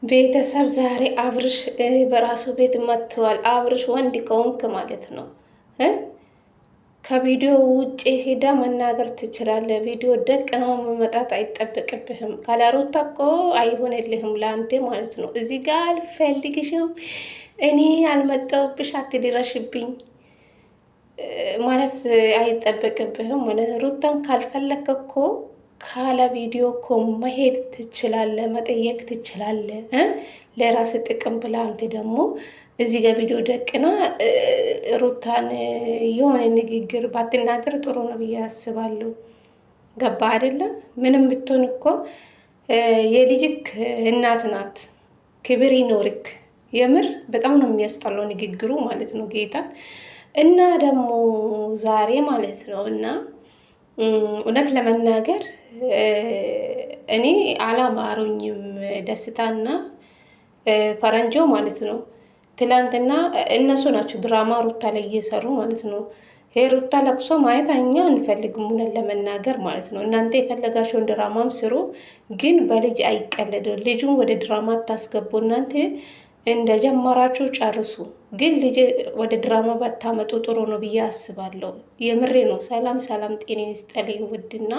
ቤተሰብ ዛሬ አብርሽ በራሱ ቤት መጥተዋል። አብርሽ ወንድ ከሆንክ ማለት ነው ከቪዲዮ ውጭ ሄዳ መናገር ትችላለህ። ቪዲዮ ደቅ ነው መመጣት አይጠበቅብህም። ካላሮታ እኮ አይሆንልህም ለአንተ ማለት ነው። እዚህ ጋር አልፈልግሽም፣ እኔ አልመጣሁብሽ፣ አትድረሽብኝ ማለት አይጠበቅብህም። ሩታን ካልፈለክ እኮ ካለ ቪዲዮ እኮ መሄድ ትችላለህ፣ መጠየቅ ትችላለህ ለራስ ጥቅም ብላ። አንተ ደግሞ እዚህ ጋር ቪዲዮ ደቅና ሩታን የሆነ ንግግር ባትናገር ጥሩ ነው ብዬ አስባለሁ። ገባ አይደለም? ምንም ብትሆን እኮ የልጅክ እናት ናት። ክብር ይኖርክ። የምር በጣም ነው የሚያስጠላው ንግግሩ ማለት ነው ጌታ እና ደግሞ ዛሬ ማለት ነው እና እውነት ለመናገር እኔ አላማሩኝም ደስታና ፈረንጆ ማለት ነው። ትላንትና እነሱ ናቸው ድራማ ሩታ ላይ እየሰሩ ማለት ነው። ይሄ ሩታ ለቅሶ ማየት እኛ አንፈልግም እውነት ለመናገር ማለት ነው። እናንተ የፈለጋቸውን ድራማም ስሩ፣ ግን በልጅ አይቀለድም። ልጁን ወደ ድራማ ታስገቡ። እናንተ እንደጀመራችሁ ጨርሱ፣ ግን ልጅ ወደ ድራማ ባታመጡ ጥሩ ነው ብዬ አስባለሁ። የምሬ ነው። ሰላም ሰላም፣ ጤና ይስጥልኝ ውድና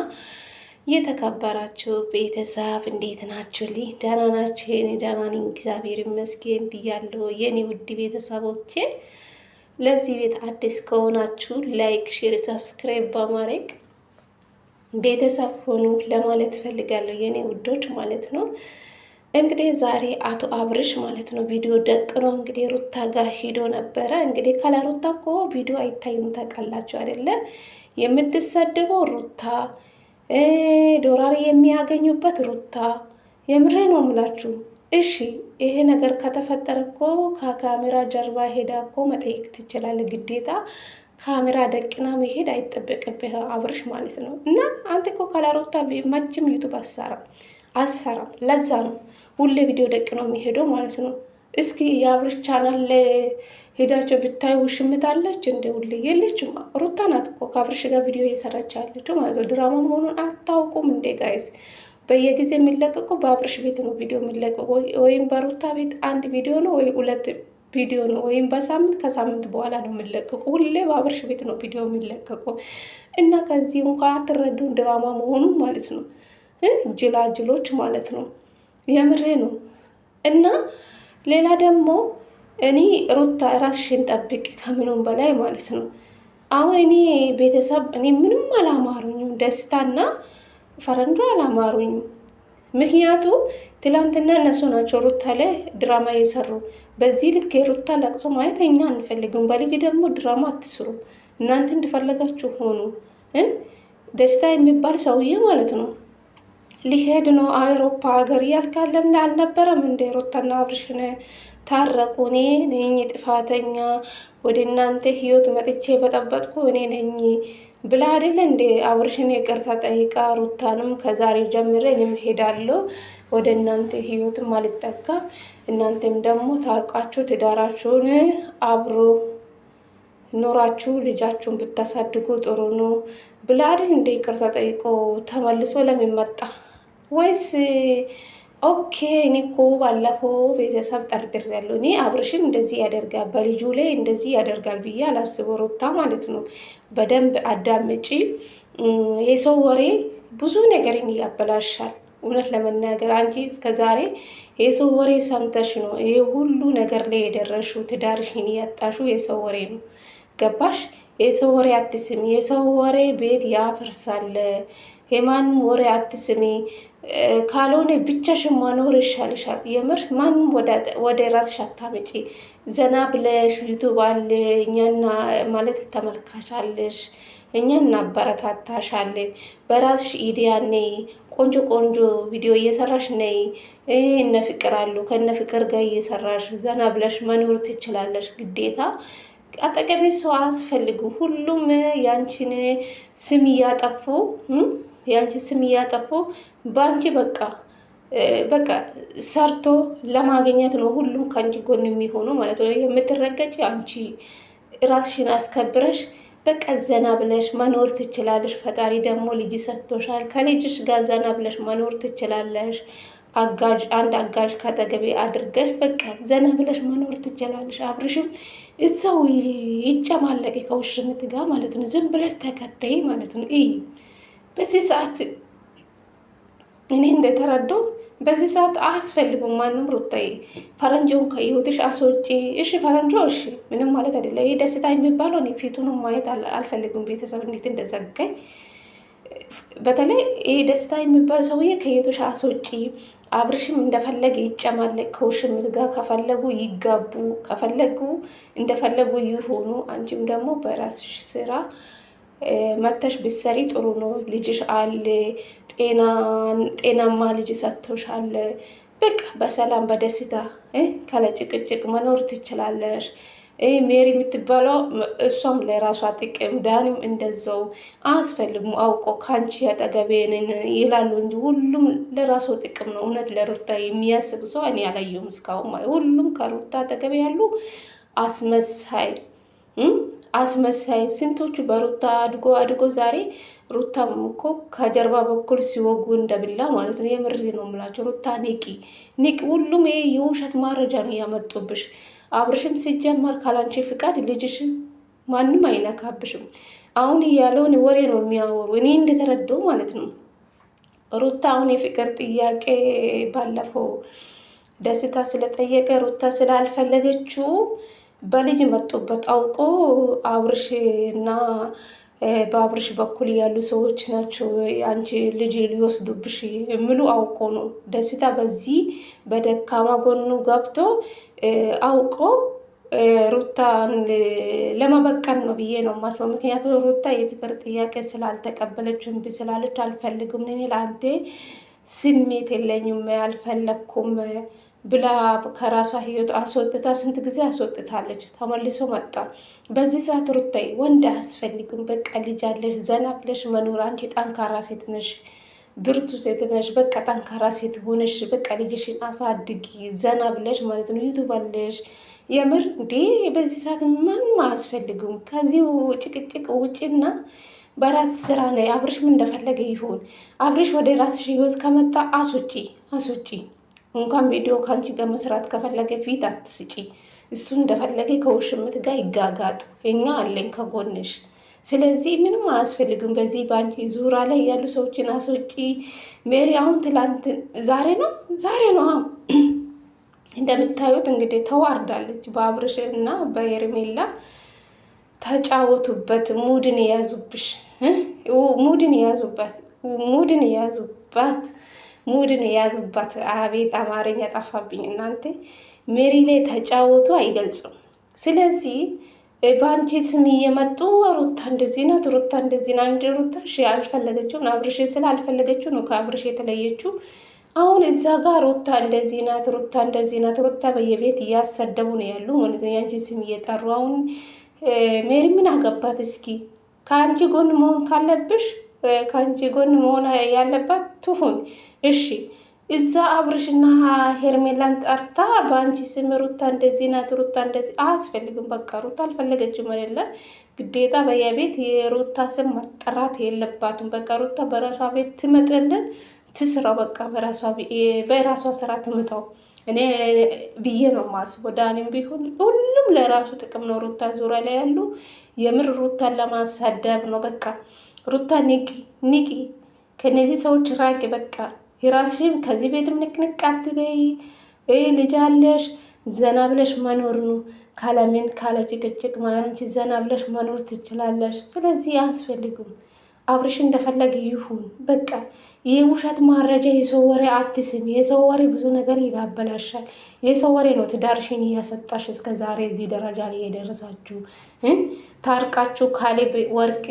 የተከበራችሁ ቤተሰብ እንዴት ናችሁ? ልኝ ደህና ናችሁ? የኔ ደህና ነኝ እግዚአብሔር ይመስገን ብያለሁ። የኔ ውድ ቤተሰቦቼ ለዚህ ቤት አዲስ ከሆናችሁ ላይክ፣ ሼር፣ ሰብስክራይብ በማድረግ ቤተሰብ ሆኑ ለማለት ፈልጋለሁ የኔ ውዶች ማለት ነው። እንግዲህ ዛሬ አቶ አብርሽ ማለት ነው ቪዲዮ ደቅኖ እንግዲህ ሩታ ጋር ሂዶ ነበረ። እንግዲህ ካላ ሩታ እኮ ቪዲዮ አይታዩም ታውቃላችሁ አይደለ? የምትሰድበው ሩታ ዶላር የሚያገኙበት ሩታ። የምሬ ነው የምላችሁ። እሺ ይሄ ነገር ከተፈጠረ እኮ ከካሜራ ጀርባ ሄዳ እኮ መጠየቅ ትችላለህ። ግዴታ ካሜራ ደቅና መሄድ አይጠበቅብህ አብርሽ ማለት ነው። እና አንተ እኮ ካላ ሩታ መቼም ዩቱብ አሰራም። ለዛ ነው ሁሌ ቪዲዮ ደቅ ነው የሚሄደው ማለት ነው። እስኪ የአብርሽ ቻናል ሄዳቸው ብታይ ውሽምታለች እንደ ሁሌ የለችም። ሩታ ናት እኮ ከአብርሽ ጋር ቪዲዮ እየሰራች ያለችው ማለት ነው። ድራማ መሆኑን አታውቁም እንዴ ጋይስ? በየጊዜ የሚለቀቁ በአብርሽ ቤት ነው ቪዲዮ የሚለቀቁ፣ ወይም በሩታ ቤት አንድ ቪዲዮ ነው ወይ ሁለት ቪዲዮ ነው፣ ወይም በሳምንት ከሳምንት በኋላ ነው የሚለቀቁ። ሁሌ በአብርሽ ቤት ነው ቪዲዮ የሚለቀቁ እና ከዚህ እንኳን አትረዱን ድራማ መሆኑን ማለት ነው። ጅላጅሎች ማለት ነው። የምሬ ነው። እና ሌላ ደግሞ እኔ ሩታ ራስሽን ጠብቂ ከምኑም በላይ ማለት ነው። አሁን እኔ ቤተሰብ እኔ ምንም አላማሩኝም፣ ደስታና ፈረንጆ አላማሩኝም። ምክንያቱ ትላንትና እነሱ ናቸው ሩታ ላይ ድራማ የሰሩ። በዚህ ልክ የሩታ ለቅሶ ማየት እኛ አንፈልግም። በልጅ ደግሞ ድራማ አትስሩ እናንተ እንደፈለጋችሁ ሆኑ። ደስታ የሚባል ሰውዬ ማለት ነው ሊሄድ ነው አውሮፓ ሀገር እያልካለን አልነበረም እንደ ሩታና አብርሽን ታረቁ፣ እኔ ነኝ ጥፋተኛ፣ ወደ እናንተ ህይወት መጥቼ በጠበጥኩ እኔ ነኝ ብላ አይደለ እንደ አብርሽን ይቅርታ ጠይቃ ሩታንም ከዛሬ ጀምሬ እኔም ሄዳለሁ ወደ እናንተ ህይወትም አልጠጋም፣ እናንተም ደግሞ ታርቃችሁ ትዳራችሁን አብሮ ኖራችሁ ልጃችሁን ብታሳድጉ ጥሩ ነው ብላ አይደል እንደ ይቅርታ ጠይቆ ተመልሶ ለምን መጣ? ወይስ ኦኬ እኔ እኮ ባለፈው ቤተሰብ ጠርጥሬያለሁ። እኔ አብርሽን እንደዚህ ያደርጋል በልጁ ላይ እንደዚህ ያደርጋል ብዬ አላስበው። ሩታ ማለት ነው በደንብ አዳምጪ። የሰው ወሬ ብዙ ነገርን ያበላሻል። እውነት ለመናገር አንቺ እስከዛሬ የሰው ወሬ ሰምተሽ ነው ይሄ ሁሉ ነገር ላይ የደረሽው። ትዳርሽን ያጣሽው የሰው ወሬ ነው። ገባሽ? የሰው ወሬ አትስሚ። የሰው ወሬ ቤት ያፈርሳል። የማንም ወሬ አትስሚ። ካልሆነ ብቻሽን መኖር ይሻልሻል። የምር ማንም ወደ ራስሽ አታምጪ። ዘና ብለሽ ዩቱብ አለ እኛና ማለት ተመልካቻለሽ፣ እኛ እናበረታታሻለን። በራስሽ ኢዲያ ነይ፣ ቆንጆ ቆንጆ ቪዲዮ እየሰራሽ ነይ። እነ ፍቅር አሉ ከነ ፍቅር ጋር እየሰራሽ ዘና ብለሽ መኖር ትችላለሽ። ግዴታ አጠገቤ ሰው አያስፈልግም። ሁሉም ያንቺን ስም እያጠፉ በአንቺ በቃ ሰርቶ ለማግኘት ነው ሁሉም ከአንቺ ጎን የሚሆነው ማለት ነው። የምትረገጭ አንቺ ራስሽን አስከብረሽ በቃ ዘና ብለሽ መኖር ትችላለሽ። ፈጣሪ ደግሞ ልጅ ሰጥቶሻል። ከልጅሽ ጋር ዘና ብለሽ መኖር ትችላለሽ። አንድ አጋዥ ካጠገቤ አድርገሽ በቃ ዘና ብለሽ መኖር ትችላለሽ። አብርሽም እዛው ይጨማለቅ ከውሽምት ጋር ማለት ነው። ዝም ብለሽ ተከተይ ማለት ነው። በዚህ ሰዓት እኔ እንደተረዳው በዚህ ሰዓት አያስፈልጉም ማንም ሩታዬ፣ ፈረንጆን ከህይወትሽ አስወጪ። እሺ ፈረንጆ እሺ፣ ምንም ማለት አይደለም። ይሄ ደስታ የሚባለው እኔ ፊቱንም ማየት አልፈልግም። ቤተሰብ እንዴት እንደዘጋኝ በተለይ ይሄ ደስታ የሚባል ሰውዬ ከህይወትሽ አስወጪ። አብርሽም እንደፈለገ ይጨማለቅ ከውሽምት ጋር፣ ከፈለጉ ይጋቡ፣ ከፈለጉ እንደፈለጉ ይሆኑ። አንቺም ደግሞ በራስሽ ስራ መተሽ ብሰሪ ጥሩ ነው። ልጅሽ አለ፣ ጤናማ ልጅ ሰጥቶሻል። በቃ በሰላም በደስታ ካለ ጭቅጭቅ መኖር ትችላለሽ። ሜሪ የምትባለው እሷም ለራሷ ጥቅም፣ ዳኒም እንደዛው አያስፈልግም። አውቆ ከአንቺ አጠገቤን ይላሉ እንጂ ሁሉም ለራሱ ጥቅም ነው። እውነት ለሩታ የሚያስብ ሰው እኔ አላየሁም እስካሁን ማለት። ሁሉም ከሩታ አጠገቤ ያሉ አስመሳይ ስንቶቹ በሩታ አድጎ ዛሬ ሩታም እኮ ከጀርባ በኩል ሲወጉ እንደብላ ማለት ነው። የምሬ ነው የምላቸው። ሩታ ንቂ። ሁሉም ይሄ የውሸት ማረጃ ነው ያመጡብሽ። አብርሽም ሲጀመር ካላንቺ ፍቃድ ልጅሽም ማንም አይነካብሽም። አሁን ያለውን ወሬ ነው የሚያወሩ። እኔ እንደተረዳው ማለት ነው። ሩታ አሁን የፍቅር ጥያቄ ባለፈው ደስታ ስለጠየቀ ሩታ ስላልፈለገችው በልጅ መጡበት። አውቆ አብርሽ እና በአብርሽ በኩል ያሉ ሰዎች ናቸው አንቺ ልጅ ሊወስዱብሽ የሚሉ አውቆ ነው። ደስታ በዚህ በደካማ ጎኑ ገብቶ አውቆ ሩታን ለመበቀል ነው ብዬ ነው ማስበው። ምክንያቱም ሩታ የፍቅር ጥያቄ ስላልተቀበለች እምቢ ስላለች አልፈልግም፣ እኔ ለአንተ ስሜት የለኝም፣ አልፈለግኩም ብላ ከራሷ ህይወት አስወጥታ ስንት ጊዜ አስወጥታለች። ተመልሶ መጣ። በዚህ ሰዓት ሩታዬ ወንድ አያስፈልግም። በቃ ልጅ አለሽ፣ ዘና ብለሽ መኖር። አንቺ ጠንካራ ሴት ነሽ፣ ብርቱ ሴት ነሽ። በቃ ጠንካራ ሴት ሆነሽ በቃ ልጅሽን አሳድጊ፣ ዘና ብለሽ ማለት ነው። ዩቱብ አለሽ። የምር እንዴ በዚህ ሰዓት ማንም አያስፈልግም። ከዚህ ጭቅጭቅ ውጭና በራስ ስራ ነው። አብርሽ ምን እንደፈለገ ይሆን። አብርሽ ወደ ራስሽ ህይወት ከመጣ አስወጪ። እንኳን ቪዲዮ ከአንቺ ጋር መስራት ከፈለገ ፊት አትስጪ። እሱ እንደፈለገ ከውሽምት ጋር ይጋጋጥ፣ እኛ አለን ከጎንሽ። ስለዚህ ምንም አያስፈልግም። በዚህ በአንቺ ዙራ ላይ ያሉ ሰዎችን አስወጪ። ሜሪ አሁን ዛሬ ነው እንደምታዩት እንግዲህ ተዋርዳለች። በአብርሽ እና በሄርሜላ ተጫወቱበት። ሙድን የያዙባት አቤት አማርኛ ጠፋብኝ እናንተ። ሜሪ ላይ ተጫወቱ አይገልጹም። ስለዚህ በአንቺ ስም እየመጡ ሩታ እንደዚህ ናት፣ ሩታ እንደዚህ ናት። እንደ ሩታ አልፈለገችውም። አብርሽ ስላልፈለገችው ነው ከአብርሽ የተለየችው። አሁን እዛ ጋር ሩታ እንደዚህ ናት፣ ሩታ እንደዚህ ናት፣ ሩታ በየቤት እያሰደቡ ነው ያሉ ማለት ነው። የአንቺ ስም እየጠሩ አሁን ሜሪ ምን አገባት? እስኪ ከአንቺ ጎን መሆን ካለብሽ ከአንቺ ጎን መሆን ያለባት ትሁን። እሺ እዛ አብርሽና ሄርሜላን ጠርታ በአንቺ ስም ሩታ እንደዚህ ናት፣ ሩታ እንደዚህ አያስፈልግም። በቃ ሩታ አልፈለገችም አይደለ? ግዴታ በየቤት የሩታ ስም መጠራት የለባትም። በቃ ሩታ በራሷ ቤት ትመጥልን ትስራ። በቃ በራሷ ስራ ትምታው። እኔ ብዬ ነው ማስበው። ዳኒም ቢሆን ሁሉም ለራሱ ጥቅም ነው። ሩታ ዙሪያ ላይ ያሉ የምር ሩታን ለማሳደብ ነው። በቃ ሩታ ንቂ፣ ከነዚህ ሰዎች ራቂ። በቃ የራስሽም ከዚህ ቤትም ንቅንቅ አትበይ። ልጅ አለሽ፣ ዘና ብለሽ መኖር ነው። ካለምን ካለ ጭቅጭቅ አንቺ ዘና ብለሽ መኖር ትችላለሽ። ስለዚህ አያስፈልግም። አብርሽ እንደፈለገ ይሁን። በቃ ይህ ውሸት ማረጃ፣ የሰው ወሬ አትስም። የሰው ወሬ ብዙ ነገር ይላበላሻል። የሰው ወሬ ነው ትዳርሽን እያሰጣሽ እስከ ዛሬ እዚህ ደረጃ ላይ የደረሳችሁ። ታርቃችሁ ካሌብ ወርቅ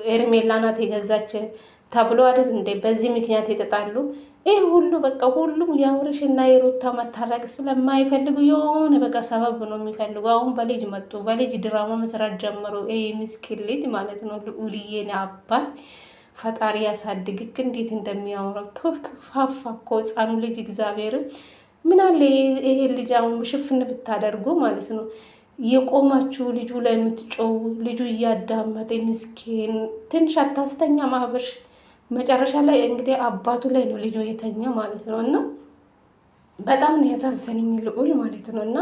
ሄርሜላ ናት የገዛች ተብሎ አይደል እንዴ? በዚህ ምክንያት የተጣሉ ይህ ሁሉ በቃ ሁሉም የአብርሽ እና የሩታ መታረቅ ስለማይፈልጉ የሆነ በቃ ሰበብ ነው የሚፈልጉ። አሁን በልጅ መጡ፣ በልጅ ድራማ መስራት ጀመሩ። ይህ ምስኪን ልጅ ማለት ነው። ልዑልዬን አባት ፈጣሪ ያሳድግክ። እንዴት እንደሚያምረው ፋፋ እኮ ህፃኑ ልጅ እግዚአብሔርን ምን አለ ይሄ ልጅ አሁን ሽፍን ብታደርጉ ማለት ነው። የቆማችሁ ልጁ ላይ የምትጮው ልጁ እያዳመጠ ምስኪን ትንሽ አታስተኛ ማህበርሽ መጨረሻ ላይ እንግዲህ አባቱ ላይ ነው ልጁ የተኛ ማለት ነው። እና በጣም ነው ያሳዘነኝ ልዑል ማለት ነው። እና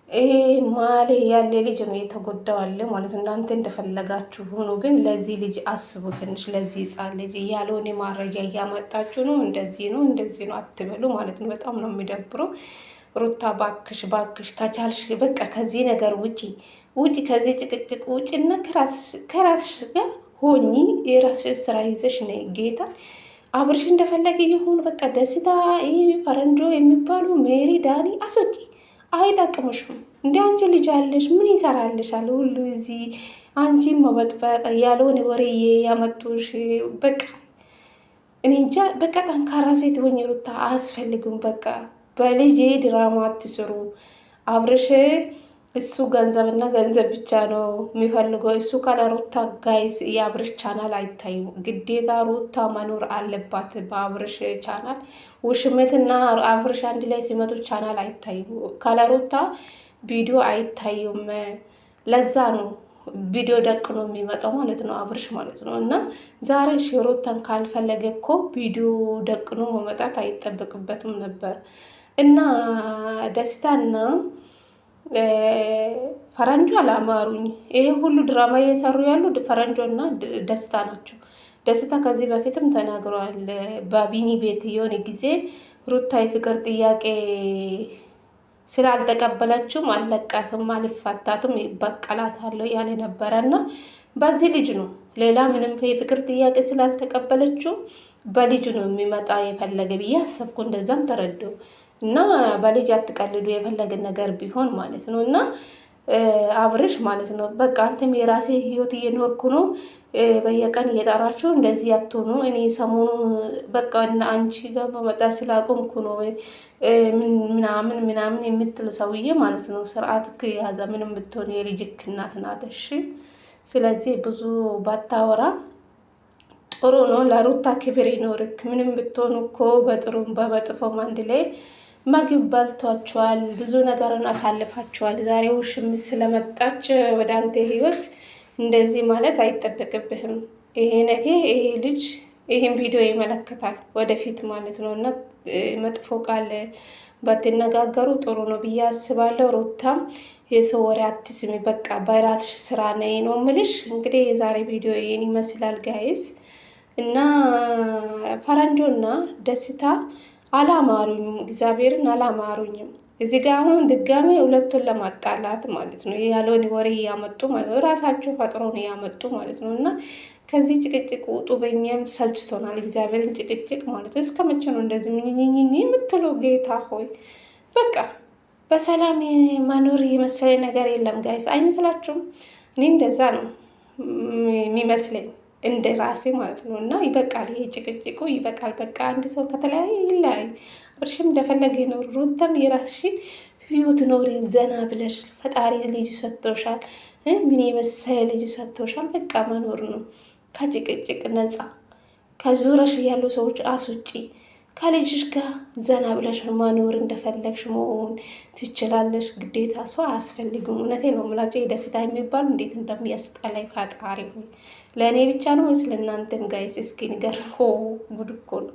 ይሄ ማሌ ያለ ልጅ ነው የተጎዳዋለ ማለት ነው። እናንተ እንደፈለጋችሁ ሆኖ ግን ለዚህ ልጅ አስቡ ትንሽ። ለዚህ ህፃን ልጅ ያልሆነ ማረጃ እያመጣችሁ ነው። እንደዚህ ነው እንደዚህ ነው አትበሉ ማለት ነው። በጣም ነው የሚደብረው። ሩታ ባክሽ ባክሽ ከቻልሽ በቃ ከዚህ ነገር ውጪ ውጪ፣ ከዚህ ጭቅጭቅ ውጪ እና ከራስሽ ጋር ሆኚ የራስሽ ስራ ይዘሽ ነይ። ጌታ አብርሽ እንደፈለገ ይሁን በቃ ደስታ፣ ይህ ፈረንጆ የሚባሉ ሜሪ፣ ዳኒ አስወጪ። አይጠቅምሽም። እንደ አንቺ ልጅ አለሽ ምን ይሰራልሻል? ሁሉ እዚህ አንቺ መበጥበጥ ያልሆነ ወሬ ያመጡሽ በቃ እኔ እንጃ። በቃ ጠንካራ ሴት ሆኜ ሩታ አያስፈልግም። በቃ በልጄ ድራማ አትስሩ። አብርሽ እሱ ገንዘብና ገንዘብ ብቻ ነው የሚፈልገው። እሱ ካለ ሩታ ጋይስ የአብርሽ ቻናል አይታዩም። ግዴታ ሩታ መኖር አለባት በአብርሽ ቻናል። ውሽመትና አብርሽ አንድ ላይ ሲመጡ ቻናል አይታዩም። ካለ ሩታ ቪዲዮ አይታዩም። ለዛ ነው ቪዲዮ ደቅኖ የሚመጣው ማለት ነው አብርሽ ማለት ነው። እና ዛሬ ሩታን ካልፈለገ እኮ ቪዲዮ ደቅኖ መመጣት አይጠበቅበትም ነበር። እና ደስታና ፈረንጆ አላማሩኝ። ይሄ ሁሉ ድራማ እየሰሩ ያሉ ፈረንጆና ደስታ ናቸው። ደስታ ከዚህ በፊትም ተናግረዋል። በቢኒ ቤት የሆነ ጊዜ ሩታ የፍቅር ጥያቄ ስላልተቀበለችውም አልለቃትም፣ አልፋታትም፣ ይበቀላታለሁ ያለ ነበረ እና በዚህ ልጅ ነው። ሌላ ምንም የፍቅር ጥያቄ ስላልተቀበለችው በልጅ ነው የሚመጣ የፈለገ ብዬ አሰብኩ። እንደዛም ተረዳው። እና በልጅ አትቀልዱ የፈለገ ነገር ቢሆን ማለት ነው። እና አብርሽ ማለት ነው በቃ አንተም የራሴ ህይወት እየኖርኩ ነው፣ በየቀን እየጠራችሁ እንደዚህ አትሆኑ። እኔ ሰሞኑ በቃ እና አንቺ ጋር መመጣ ስላቆምኩ ነው ምናምን ምናምን የምትል ሰውዬ ማለት ነው። ስርዓት ያዘ። ምንም ብትሆን የልጅክ እናት ናት። እሺ፣ ስለዚህ ብዙ ባታወራ ጥሩ ነው። ለሩታ ክብር ይኖርክ። ምንም ብትሆኑ እኮ በጥሩም በመጥፎም አንድ ላይ ምግብ በልቷቸዋል። ብዙ ነገርን አሳልፋቸዋል። ዛሬ ውሽም ስለመጣች ወደ አንተ ህይወት እንደዚህ ማለት አይጠበቅብህም። ይሄ ነገ ይሄ ልጅ ይህን ቪዲዮ ይመለከታል ወደፊት ማለት ነው። እና መጥፎ ቃል ባትነጋገሩ ጥሩ ነው ብዬ አስባለሁ። ሩታም የሰው ወሬ አትስሚ፣ በቃ በራስሽ ስራ ነይ ነው ምልሽ። እንግዲህ የዛሬ ቪዲዮ ይህን ይመስላል ጋይስ። እና ፈረንጆና ደስታ አላማሩኝም፣ እግዚአብሔርን አላማሩኝም። እዚህ ጋር አሁን ድጋሜ ሁለቱን ለማጣላት ማለት ነው ያለውን ወሬ እያመጡ ማለት ነው። ራሳቸው ፈጥሮ ነው እያመጡ ማለት ነው። እና ከዚህ ጭቅጭቅ ውጡ። በእኛም ሰልችቶናል፣ እግዚአብሔርን ጭቅጭቅ ማለት ነው። እስከ መቼ ነው እንደዚህ ምኝኝኝ የምትለው? ጌታ ሆይ በቃ በሰላም መኖር የመሰለ ነገር የለም ጋይስ፣ አይመስላችሁም? እኔ እንደዛ ነው የሚመስለኝ እንደ ራሴ ማለት ነው። እና ይበቃል፣ ይሄ ጭቅጭቁ ይበቃል። በቃ አንድ ሰው ከተለያየ ይለያይ። አብርሽም እንደፈለገ ይኖር፣ ሩታም የራስሽን ህይወት ኖሪ፣ ዘና ብለሽ። ፈጣሪ ልጅ ሰጥቶሻል፣ ምን የመሰለ ልጅ ሰጥቶሻል። በቃ መኖር ነው። ከጭቅጭቅ ነፃ ከዙረሽ ያሉ ሰዎች አስውጪ። ከልጅሽ ጋር ዘና ብለሽ መኖር እንደፈለግሽ መሆን ትችላለሽ። ግዴታ ሰው አያስፈልግም። እውነቴ ነው የምላቸው። የደስታ የሚባሉ እንዴት እንደሚያስጠላኝ ፈጣሪ ሆይ። ለእኔ ብቻ ነው ወይስ ለእናንተም ጋይስ? እስኪ ንገር። ጉድ እኮ ነው።